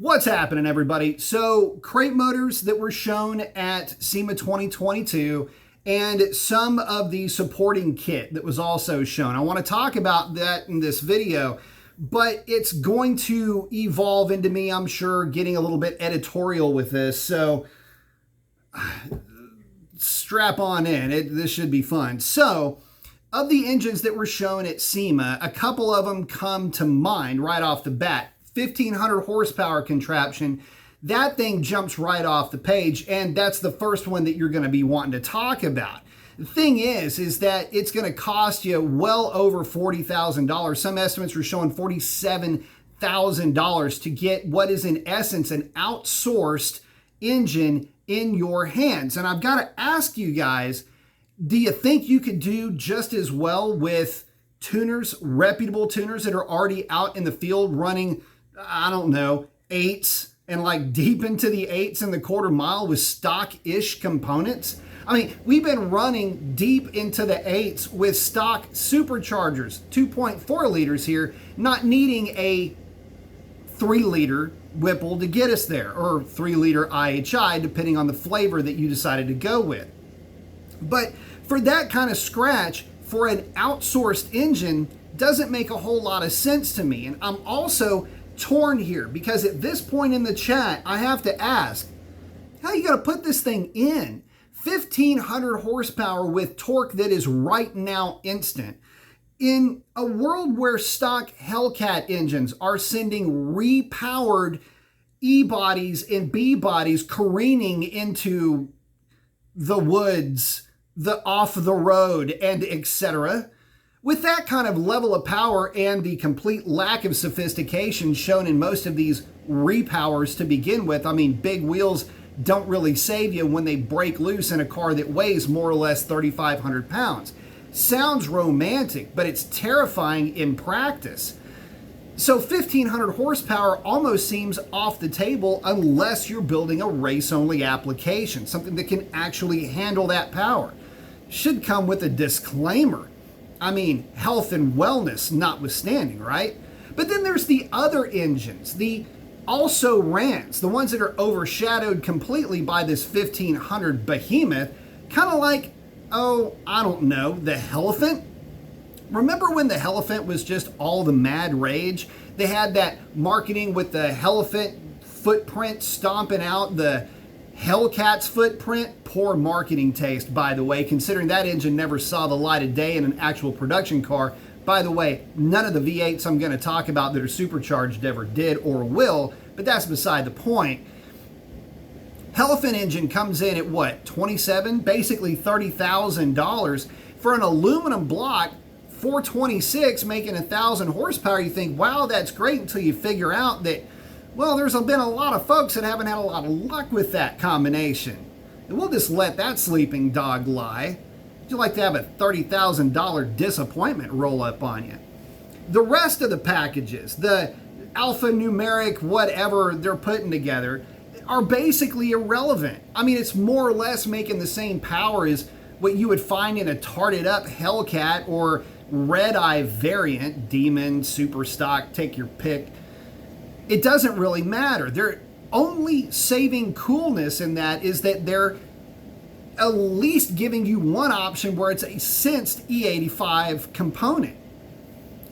What's happening, everybody? So, crate motors that were shown at SEMA 2022 and some of the supporting kit that was also shown. I want to talk about that in this video, but it's going to evolve into me, I'm sure, getting a little bit editorial with this. So, strap on in. This should be fun. So, of the engines that were shown at SEMA, a couple of them come to mind right off the bat. 1,500 horsepower contraption, that thing jumps right off the page, and that's the first one that you're going to be wanting to talk about. The thing is that it's going to cost you well over $40,000. Some estimates are showing $47,000 to get what is in essence an outsourced engine in your hands. And I've got to ask you guys, do you think you could do just as well with tuners, reputable tuners that are already out in the field running, I don't know, eights and like deep into the eights in the quarter mile with stock-ish components? I mean, we've been running deep into the eights with stock superchargers, 2.4 liters here, not needing a 3-liter Whipple to get us there, or 3-liter IHI, depending on the flavor that you decided to go with. But for that kind of scratch, for an outsourced engine, doesn't make a whole lot of sense to me. And I'm also torn here because at this point in the chat, I have to ask, how you going to put this thing in? 1,500 horsepower with torque that is right now instant. In a world where stock Hellcat engines are sending repowered E-bodies and B-bodies careening into the woods, the off the road, and etc. With that kind of level of power and the complete lack of sophistication shown in most of these repowers to begin with, I mean, big wheels don't really save you when they break loose in a car that weighs more or less 3,500 pounds. Sounds romantic, but it's terrifying in practice. So 1,500 horsepower almost seems off the table unless you're building a race-only application, something that can actually handle that power. Should come with a disclaimer. I mean, health and wellness notwithstanding, right? But then there's the other engines, the also rans, the ones that are overshadowed completely by this 1,500 behemoth, kind of like, oh, I don't know, the Elephant. Remember when the Elephant was just all the mad rage? They had that marketing with the Elephant footprint stomping out the Hellcat's footprint. Poor marketing taste, by the way, considering that engine never saw the light of day in an actual production car. By the way, none of the V8s I'm going to talk about that are supercharged ever did or will, but that's beside the point. Elephant engine comes in at what, 27, basically $30,000 for an aluminum block, 426, making 1,000 horsepower. You think, wow, that's great, until you figure out that, well, there's been a lot of folks that haven't had a lot of luck with that combination. And we'll just let that sleeping dog lie. Would you like to have a $30,000 disappointment roll up on you? The rest of the packages, the alphanumeric whatever they're putting together, are basically irrelevant. I mean, it's more or less making the same power as what you would find in a tarted up Hellcat or Red Eye variant, Demon, Super Stock, take your pick. It doesn't really matter. They're only saving coolness in that is that they're at least giving you one option where it's a sensed E85 component.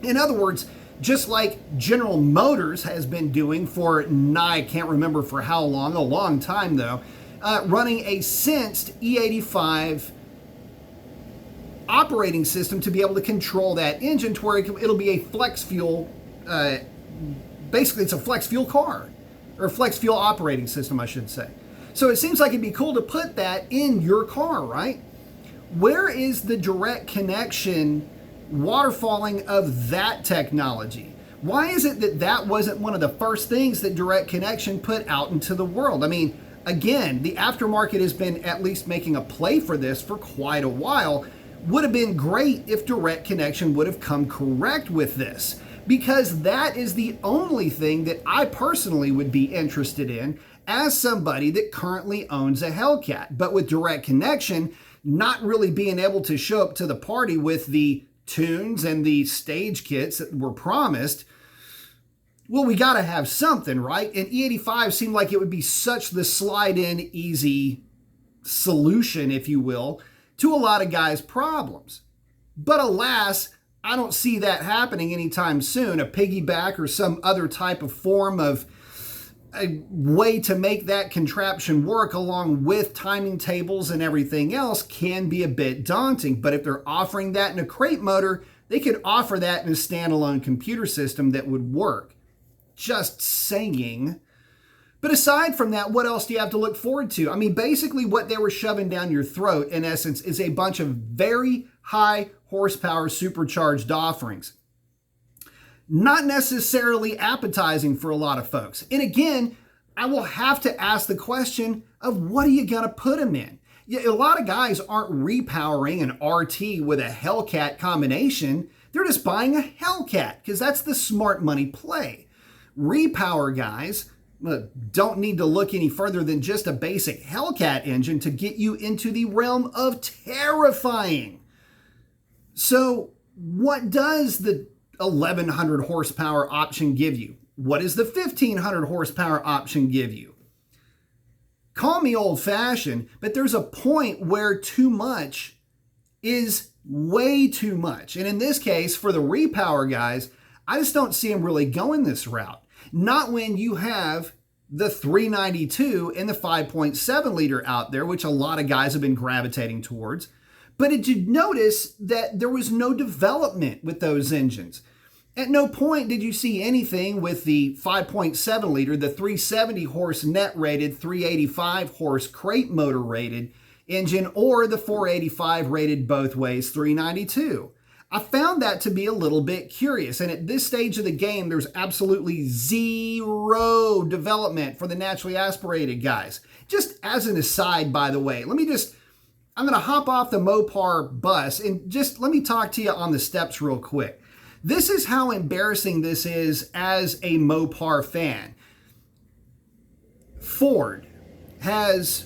In other words, just like General Motors has been doing for I can't remember for how long, a long time though, running a sensed E85 operating system to be able to control that engine to where it'll be a flex fuel, basically it's a flex fuel car, or a flex fuel operating system, I should say. So it seems like it'd be cool to put that in your car, right? Where is the direct connection waterfalling of that technology? Why is it that that wasn't one of the first things that direct connection put out into the world? I mean, again, the aftermarket has been at least making a play for this for quite a while. Would have been great if direct connection would have come correct with this, because that is the only thing that I personally would be interested in as somebody that currently owns a Hellcat. But with direct connection not really being able to show up to the party with the tunes and the stage kits that were promised, Well, we got to have something, right? And E85 seemed like it would be such the slide-in easy solution, if you will, to a lot of guys' problems. But alas, I don't see that happening anytime soon. A piggyback or some other type of form of a way to make that contraption work along with timing tables and everything else can be a bit daunting. But if they're offering that in a crate motor, they could offer that in a standalone computer system that would work. Just saying. But aside from that, what else do you have to look forward to? I mean, basically what they were shoving down your throat, in essence, is a bunch of very high horsepower supercharged offerings. Not necessarily appetizing for a lot of folks. And again, I will have to ask the question of what are you going to put them in? A lot of guys aren't repowering an RT with a Hellcat combination. They're just buying a Hellcat because that's the smart money play. Repower guys don't need to look any further than just a basic Hellcat engine to get you into the realm of terrifying. So what does the 1100 horsepower option give you? What does the 1500 horsepower option give you? Call me old-fashioned, but there's a point where too much is way too much. And in this case, for the repower guys, I just don't see them really going this route. Not when you have the 392 and the 5.7 liter out there, which a lot of guys have been gravitating towards. But did you notice that there was no development with those engines? At no point did you see anything with the 5.7 liter, the 370 horse net rated, 385 horse crate motor rated engine, or the 485 rated both ways 392. I found that to be a little bit curious. And at this stage of the game, there's absolutely zero development for the naturally aspirated guys. Just as an aside, by the way, I'm going to hop off the Mopar bus and just let me talk to you on the steps real quick. This is how embarrassing this is as a Mopar fan. Ford has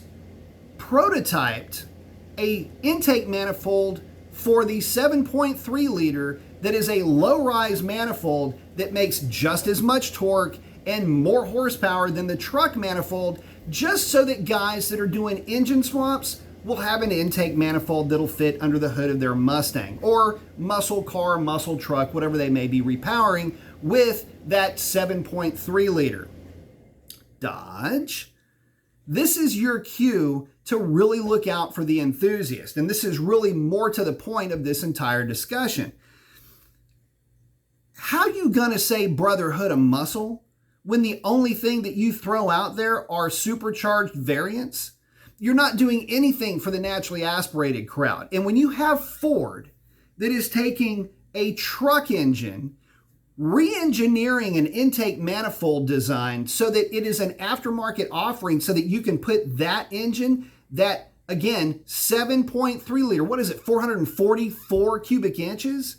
prototyped a intake manifold for the 7.3 liter that is a low-rise manifold that makes just as much torque and more horsepower than the truck manifold, just so that guys that are doing engine swaps will have an intake manifold that'll fit under the hood of their Mustang or muscle car, muscle truck, whatever they may be repowering with that 7.3 liter. Dodge. This is your cue to really look out for the enthusiast. And this is really more to the point of this entire discussion. How you gonna say brotherhood of muscle when the only thing that you throw out there are supercharged variants? You're not doing anything for the naturally aspirated crowd. And when you have Ford that is taking a truck engine, re-engineering an intake manifold design so that it is an aftermarket offering so that you can put that engine, that, again, 7.3 liter, what is it, 444 cubic inches?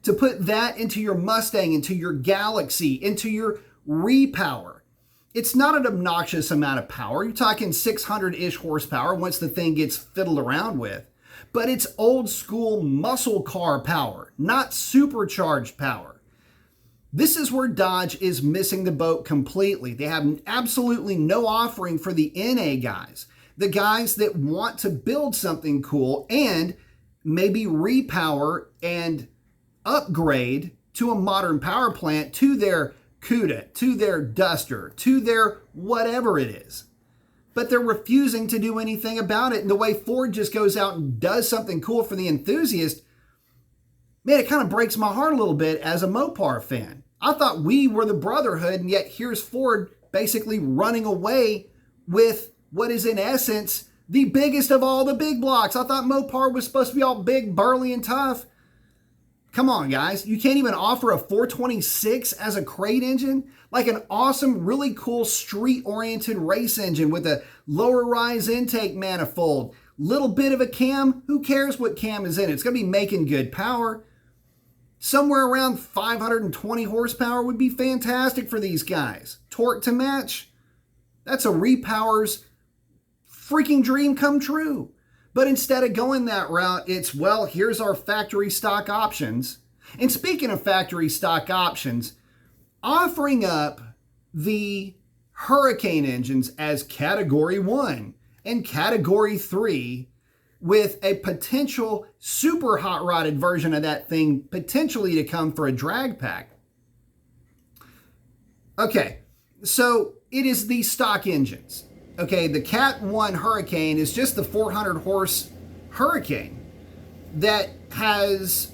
To put that into your Mustang, into your Galaxy, into your repower. It's not an obnoxious amount of power. You're talking 600-ish horsepower once the thing gets fiddled around with. But it's old school muscle car power, not supercharged power. This is where Dodge is missing the boat completely. They have absolutely no offering for the NA guys, the guys that want to build something cool and maybe repower and upgrade to a modern power plant, to their Cuda, to their Duster, to their whatever it is. But they're refusing to do anything about it. And the way Ford just goes out and does something cool for the enthusiast, man, it kind of breaks my heart a little bit as a Mopar fan. I thought we were the brotherhood, and yet here's Ford basically running away with what is in essence the biggest of all the big blocks. I thought Mopar was supposed to be all big, burly, and tough. Come on, guys. You can't even offer a 426 as a crate engine? Like an awesome, really cool street-oriented race engine with a lower rise intake manifold. Little bit of a cam. Who cares what cam is in it? It's going to be making good power. Somewhere around 520 horsepower would be fantastic for these guys. Torque to match. That's a repower's freaking dream come true. But instead of going that route, it's, well, here's our factory stock options. And speaking of factory stock options, offering up the Hurricane engines as Category 1 and Category 3 with a potential super hot rodded version of that thing potentially to come for a drag pack. Okay, so it is the stock engines. Okay, the Cat 1 Hurricane is just the 400 horse Hurricane that has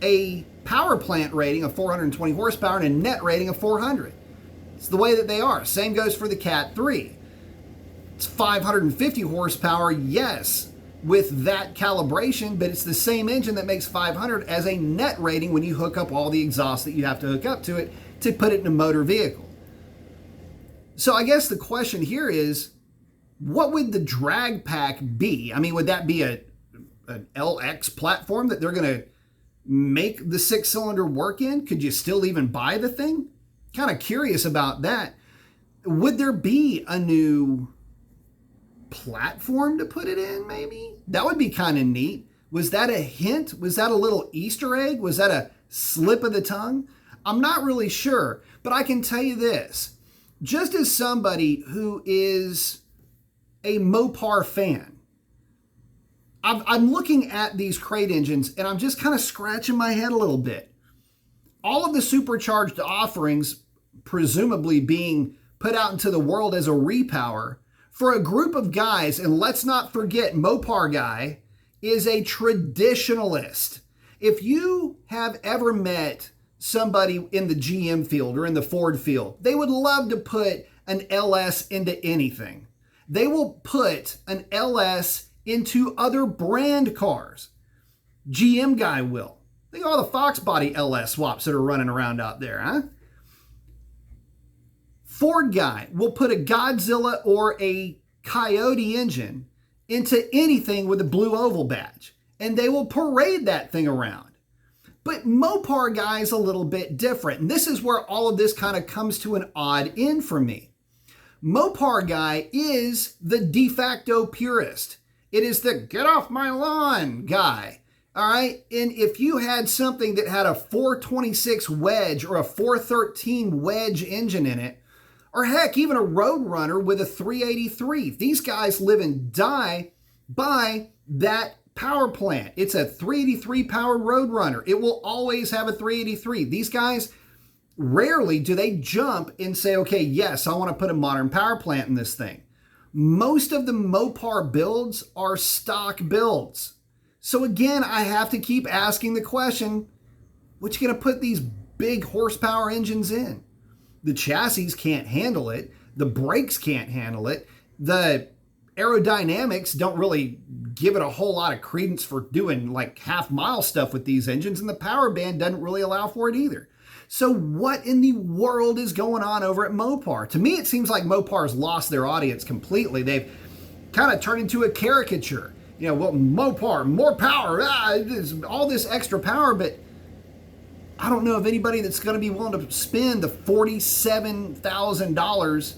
a power plant rating of 420 horsepower and a net rating of 400. It's the way that they are. Same goes for the Cat 3. It's 550 horsepower, yes, with that calibration, but it's the same engine that makes 500 as a net rating when you hook up all the exhaust that you have to hook up to it to put it in a motor vehicle. So I guess the question here is, what would the drag pack be? I mean, would that be an LX platform that they're going to make the 6-cylinder work in? Could you still even buy the thing? Kind of curious about that. Would there be a new platform to put it in, maybe? That would be kind of neat. Was that a hint? Was that a little Easter egg? Was that a slip of the tongue? I'm not really sure, but I can tell you this. Just as somebody who is a Mopar fan, I'm looking at these crate engines and I'm just kind of scratching my head a little bit. All of the supercharged offerings presumably being put out into the world as a repower for a group of guys, and let's not forget Mopar guy is a traditionalist. If you have ever met somebody in the GM field or in the Ford field, they would love to put an LS into anything. They will put an LS into other brand cars. GM guy will. Think of all the Fox body LS swaps that are running around out there, huh? Ford guy will put a Godzilla or a Coyote engine into anything with a blue oval badge, and they will parade that thing around. But Mopar guy is a little bit different, and this is where all of this kind of comes to an odd end for me. Mopar guy is the de facto purist. It is the get off my lawn guy. All right. And if you had something that had a 426 wedge or a 413 wedge engine in it, or heck, even a Roadrunner with a 383, these guys live and die by that power plant. It's a 383 powered Roadrunner. It will always have a 383. These guys, rarely do they jump and say, okay, yes, I want to put a modern power plant in this thing. Most of the Mopar builds are stock builds. So again, I have to keep asking the question, what you going to put these big horsepower engines in? The chassis can't handle it. The brakes can't handle it. The aerodynamics don't really give it a whole lot of credence for doing like half-mile stuff with these engines, and the power band doesn't really allow for it either. So what in the world is going on over at Mopar? To me, it seems like Mopar's lost their audience completely. They've kind of turned into a caricature. You know, well, Mopar, more power, all this extra power, but I don't know of anybody that's going to be willing to spend the $47,000,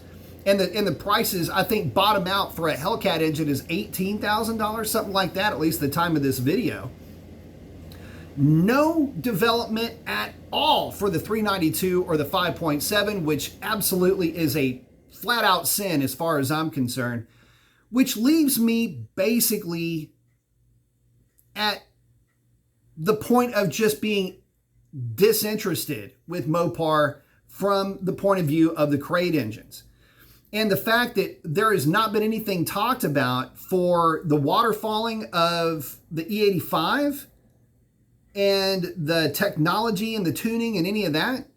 and the prices, I think, bottom out for a Hellcat engine is $18,000, something like that, at least the time of this video. No development at all for the 392 or the 5.7, which absolutely is a flat out sin as far as I'm concerned, which leaves me basically at the point of just being disinterested with Mopar from the point of view of the crate engines. And the fact that there has not been anything talked about for the waterfalling of the E85 and the technology and the tuning and any of that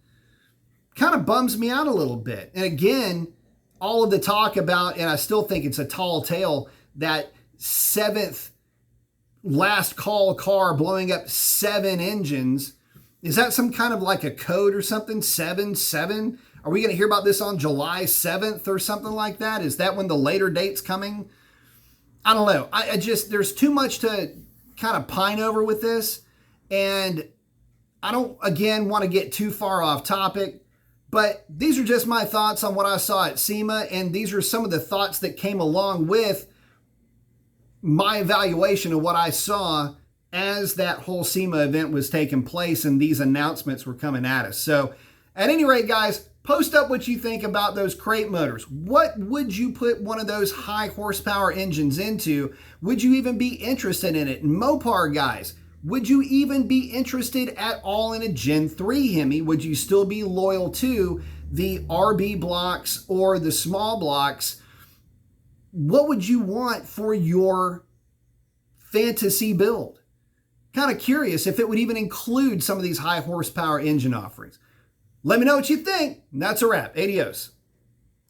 kind of bums me out a little bit. And again, all of the talk about, and I still think it's a tall tale, that 7th last call car blowing up 7 engines. Is that some kind of like a code or something? 7-7? Are we going to hear about this on July 7th or something like that? Is that when the later date's coming? I don't know. I just, there's too much to kind of pine over with this. And I don't, again, want to get too far off topic. But these are just my thoughts on what I saw at SEMA. And these are some of the thoughts that came along with my evaluation of what I saw as that whole SEMA event was taking place and these announcements were coming at us. So At any rate, guys, post up what you think about those crate motors. What would you put one of those high horsepower engines into? Would you even be interested in it? And Mopar guys, would you even be interested at all in a Gen 3 Hemi? Would you still be loyal to the RB blocks or the small blocks? What would you want for your fantasy build? Kind of curious if it would even include some of these high horsepower engine offerings. Let me know what you think. That's a wrap. Adios.